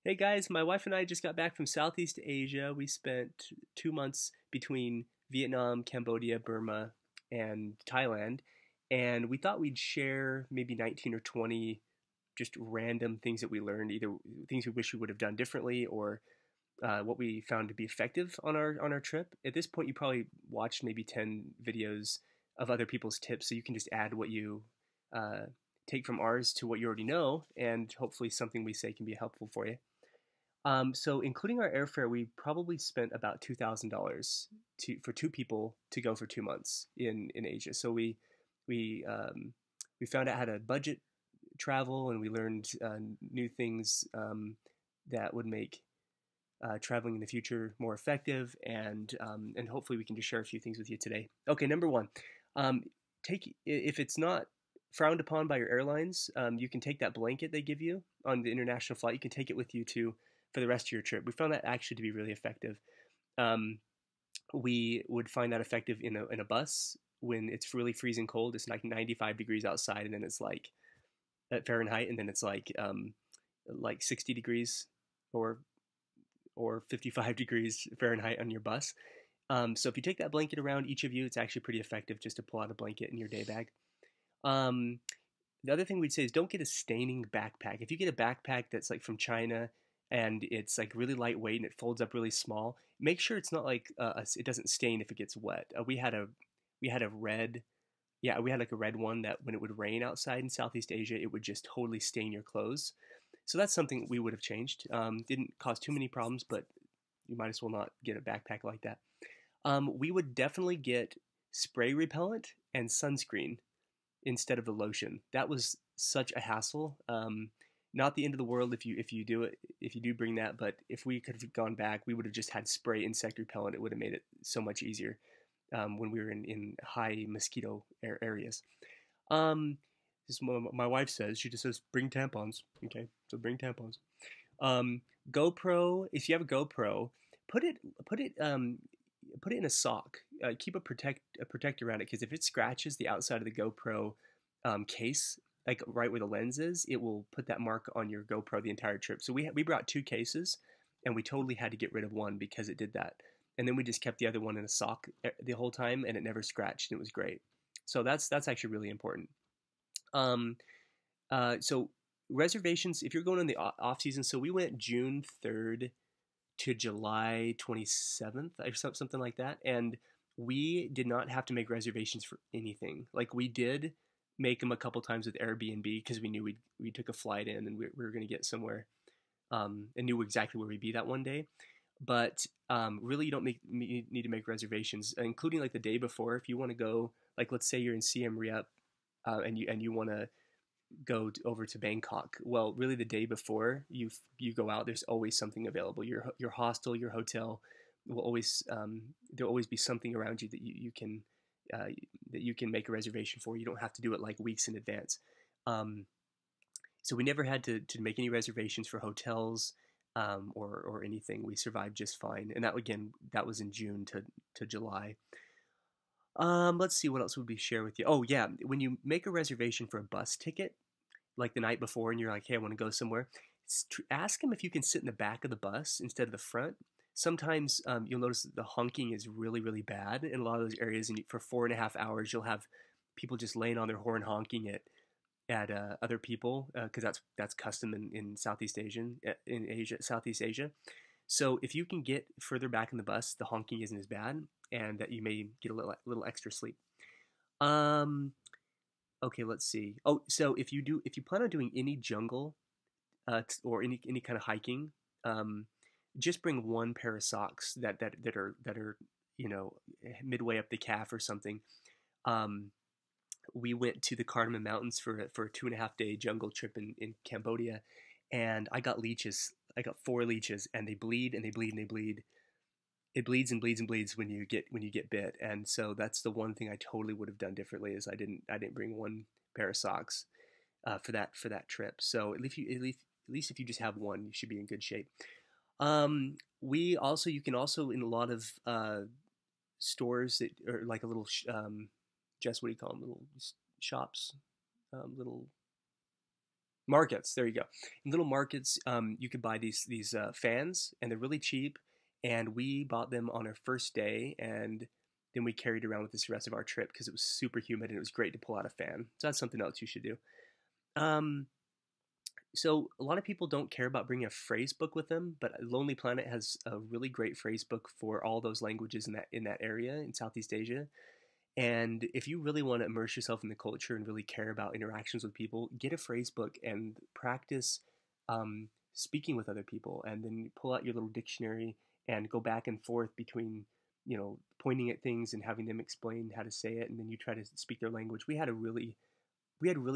Hey guys, my wife and I just got back from Southeast Asia. We spent 2 months between Vietnam, Cambodia, Burma, and Thailand, and we thought we'd share maybe 19 or 20 just random things that we learned, either things we wish we would have done differently or what we found to be effective on our trip. At this point, you probably watched maybe 10 videos of other people's tips, so you can just add what you uh, take from ours to what you already know, and hopefully something we say can be helpful for you. So including our airfare, we probably spent about $2,000 for two people to go for 2 months in Asia. So we found out how to budget travel, and we learned new things that would make traveling in the future more effective. And hopefully we can just share a few things with you today. Okay, number one, um, take if it's not frowned upon by your airlines, you can take that blanket they give you on the international flight. You can take it with you to for the rest of your trip. We found that actually to be really effective. Um, we would find that effective in a bus when it's really freezing cold. It's like 95 degrees outside, and then it's like at Fahrenheit, and then it's like 60 degrees or 55 degrees Fahrenheit on your bus. So if you take that blanket around each of you, it's actually pretty effective just to pull out a blanket in your day bag. Um, the other thing we'd say is don't get a staining backpack. If you get a backpack that's like from China and it's like really lightweight and it folds up really small, make sure it's not like it doesn't stain if it gets wet. We had a red, yeah, we had like a red one that when it would rain outside in Southeast Asia, it would just totally stain your clothes. So that's something we would have changed. Didn't cause too many problems, but you might as well not get a backpack like that. We would definitely get spray repellent and sunscreen instead of the lotion. That was such a hassle. Not the end of the world if you do bring that, but if we could have gone back, we would have just had spray insect repellent. It would have made it so much easier when we were in high mosquito areas. Um, this my wife says. She just says bring tampons. Okay, so bring tampons. Um, GoPro. If you have a GoPro, put it put it um, put it in a sock. Keep a protector around it because if it scratches the outside of the GoPro case, like right where the lens is, it will put that mark on your GoPro the entire trip. So we brought two cases, and we totally had to get rid of one because it did that. And then we just kept the other one in a sock the whole time, and it never scratched. And it was great. So that's actually really important. Um, so reservations, if you're going in the off season, so we went June 3rd to July 27th or something like that. And we did not have to make reservations for anything. Like we did make them a couple times with Airbnb because we knew we took a flight in and we were going to get somewhere and knew exactly where we'd be that one day. But really, you don't need to make reservations, including like the day before. If you want to go, like let's say you're in Siem Reap and you want to over to Bangkok. Well, really, the day before you go out, there's always something available. Your hostel, your hotel will always there'll always be something around you that uh, you can make a reservation for. You don't have to do it like weeks in advance. Um, so we never had to make any reservations for hotels or anything. We survived just fine. And that again, that was in June to July. Let's see what else would we share with you. Oh yeah, when you make a reservation for a bus ticket, like the night before and you're like, hey, I want to go somewhere, ask them if you can sit in the back of the bus instead of the front. Sometimes you'll notice that the honking is really, really bad in a lot of those areas. And for 4.5 hours, you'll have people just laying on their horn honking at other people because that's custom in Southeast Asian in Asia, Southeast Asia. So if you can get further back in the bus, the honking isn't as bad, and that you may get a little extra sleep. Um, okay, let's see. Oh, so if you plan on doing any jungle or any kind of hiking, um, just bring one pair of socks that are you know midway up the calf or something. Um, we went to the Cardamom Mountains for a 2.5 day jungle trip in Cambodia, and I got leeches. I got four leeches, and they bleed and they bleed and they bleed. It bleeds and bleeds and bleeds when you get bit, and so that's the one thing I totally would have done differently is I didn't bring one pair of socks for that trip. So at least if you just have one, you should be in good shape. We also you can also in a lot of stores that are like a little Jess, what do you call them? Little shops, little Markets, there you go. In little markets, you could buy these fans, and they're really cheap. And we bought them on our first day, and then we carried around with us the rest of our trip because it was super humid and it was great to pull out a fan. So that's something else you should do. Um, so a lot of people don't care about bringing a phrase book with them, but Lonely Planet has a really great phrase book for all those languages in that area in Southeast Asia. And if you really want to immerse yourself in the culture and really care about interactions with people, get a phrase book and practice speaking with other people. And then pull out your little dictionary and go back and forth between, pointing at things and having them explain how to say it. And then you try to speak their language. We had really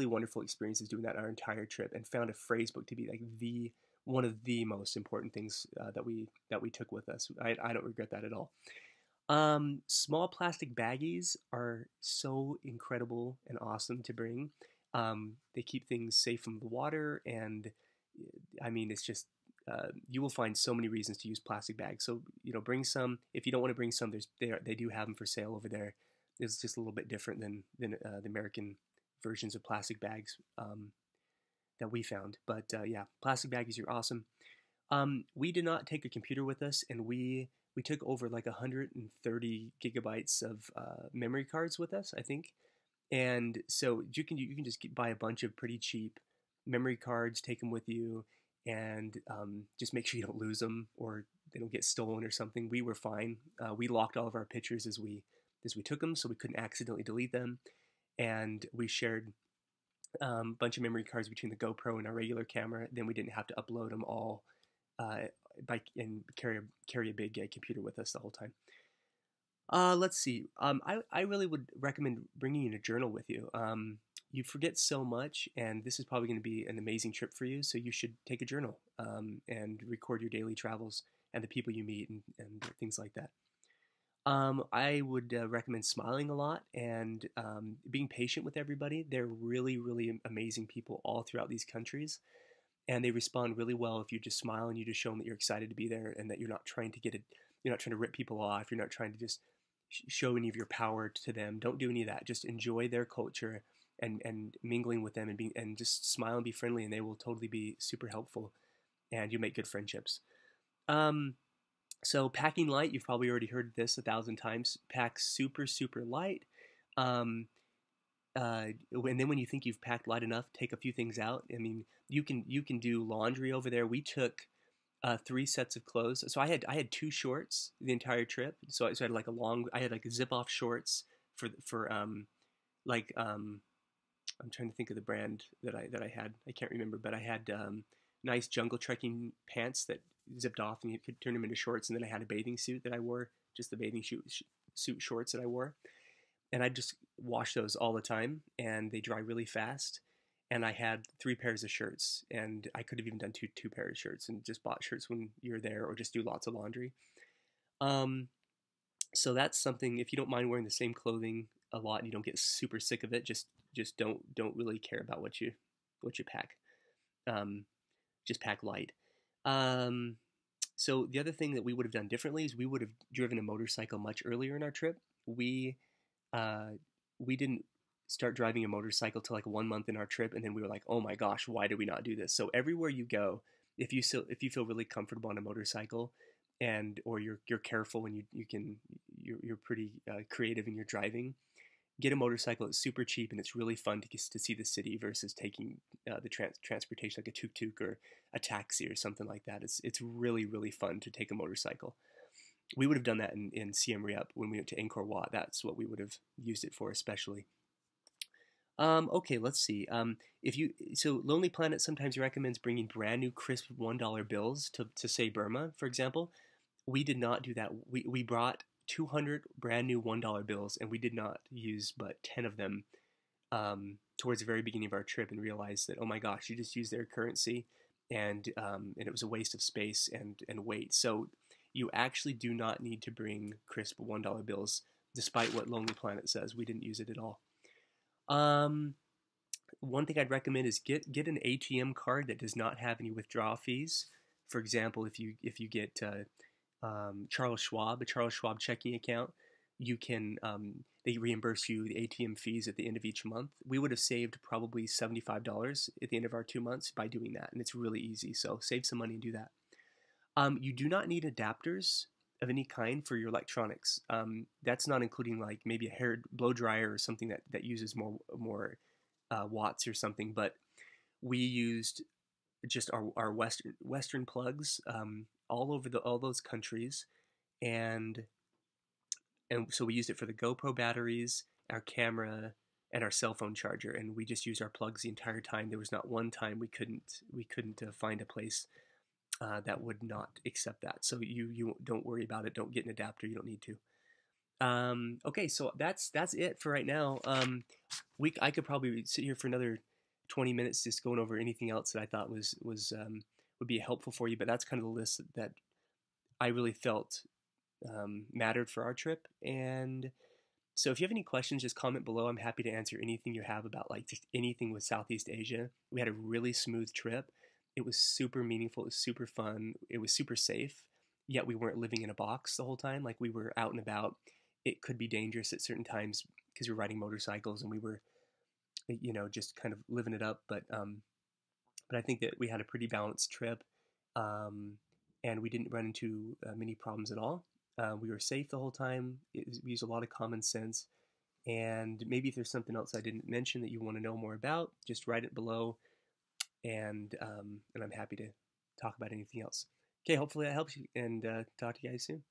wonderful experiences doing that our entire trip, and found a phrase book to be like the one of the most important things that we took with us. I don't regret that at all. Small plastic baggies are so incredible and awesome to bring. They keep things safe from the water, and I mean, it's just you will find so many reasons to use plastic bags. So bring some. If you don't want to bring some, they do have them for sale over there. It's just a little bit different than the American versions of plastic bags that we found. But yeah, plastic baggies are awesome. We did not take a computer with us, and we took over like 130 gigabytes of memory cards with us, I think. And so you can just buy a bunch of pretty cheap memory cards, take them with you, and just make sure you don't lose them or they don't get stolen or something. We were fine. We locked all of our pictures as we took them, so we couldn't accidentally delete them. And we shared a bunch of memory cards between the GoPro and our regular camera. Then we didn't have to upload them all uh, and carry a big computer with us the whole time. Let's see. I really would recommend bringing in a journal with you. You forget so much, and this is probably going to be an amazing trip for you. So you should take a journal and record your daily travels and the people you meet and things like that. I would recommend smiling a lot and being patient with everybody. They're really, really amazing people all throughout these countries, and they respond really well if you just smile and you just show them that you're excited to be there and that you're not trying to you're not trying to rip people off. You're not trying to just show any of your power to them. Don't do any of that. Just enjoy their culture and mingling with them and just smile and be friendly, and they will totally be super helpful, and you make good friendships. Um, so packing light, you've probably already heard this 1,000 times. Pack super, super light. Um, and then when you think you've packed light enough, take a few things out. I mean, you can do laundry over there. We took 3 sets of clothes. So I had 2 shorts the entire trip. So I had like I had like zip off shorts for like I'm trying to think of the brand that I had. I can't remember, but I had nice jungle trekking pants that zipped off and you could turn them into shorts. And then I had a bathing suit that I wore, just the bathing suit shorts that I wore. And I just wash those all the time, and they dry really fast. And I had 3 pairs of shirts, and I could have even done two pairs of shirts and just bought shirts when you're there, or just do lots of laundry. Um, so that's something. If you don't mind wearing the same clothing a lot and you don't get super sick of it, just don't really care about what you pack. Um, just pack light. Um, so the other thing that we would have done differently is we would have driven a motorcycle much earlier in our trip. Uh, we didn't start driving a motorcycle till like 1 month in our trip, and then we were like, oh my gosh, why did we not do this? So everywhere you go, if you feel really comfortable on a motorcycle, and or you're careful and you're pretty creative in your driving, get a motorcycle. It's super cheap and it's really fun to see the city versus taking the transportation like a tuk-tuk or a taxi or something like that. It's really, really fun to take a motorcycle. We would have done that in Siem Reap when we went to Angkor Wat. That's what we would have used it for, especially. Okay, let's see. If you so Lonely Planet sometimes recommends bringing brand new crisp $1 bills to say Burma, for example. We did not do that. We brought 200 brand new $1 bills, and we did not use but 10 of them towards the very beginning of our trip, and realized that, oh my gosh, you just used their currency, and it was a waste of space and weight. So you actually do not need to bring crisp $1 bills, despite what Lonely Planet says. We didn't use it at all. Um, One thing I'd recommend is get an ATM card that does not have any withdrawal fees. For example, if you get a Charles Schwab checking account, you can they reimburse you the ATM fees at the end of each month. We would have saved probably $75 at the end of our 2 months by doing that, and it's really easy. So save some money and do that. You do not need adapters of any kind for your electronics. That's not including like maybe a hair blow dryer or something that uses more watts or something. But we used just our Western plugs all over all those countries, and so we used it for the GoPro batteries, our camera, and our cell phone charger, and we just used our plugs the entire time. There was not one time we couldn't find a place that would not accept that. So you don't worry about it. Don't get an adapter. You don't need to. Okay, so that's it for right now. I could probably sit here for another 20 minutes just going over anything else that I thought was would be helpful for you. But that's kind of the list that I really felt mattered for our trip. And so if you have any questions, just comment below. I'm happy to answer anything you have about like just anything with Southeast Asia. We had a really smooth trip. It was super meaningful. It was super fun. It was super safe. Yet we weren't living in a box the whole time. Like we were out and about. It could be dangerous at certain times because we were riding motorcycles and we were, just kind of living it up. But I think that we had a pretty balanced trip, and we didn't run into many problems at all. We were safe the whole time. We used a lot of common sense. And maybe if there's something else I didn't mention that you want to know more about, just write it below, and I'm happy to talk about anything else. Okay, hopefully that helps you, and talk to you guys soon.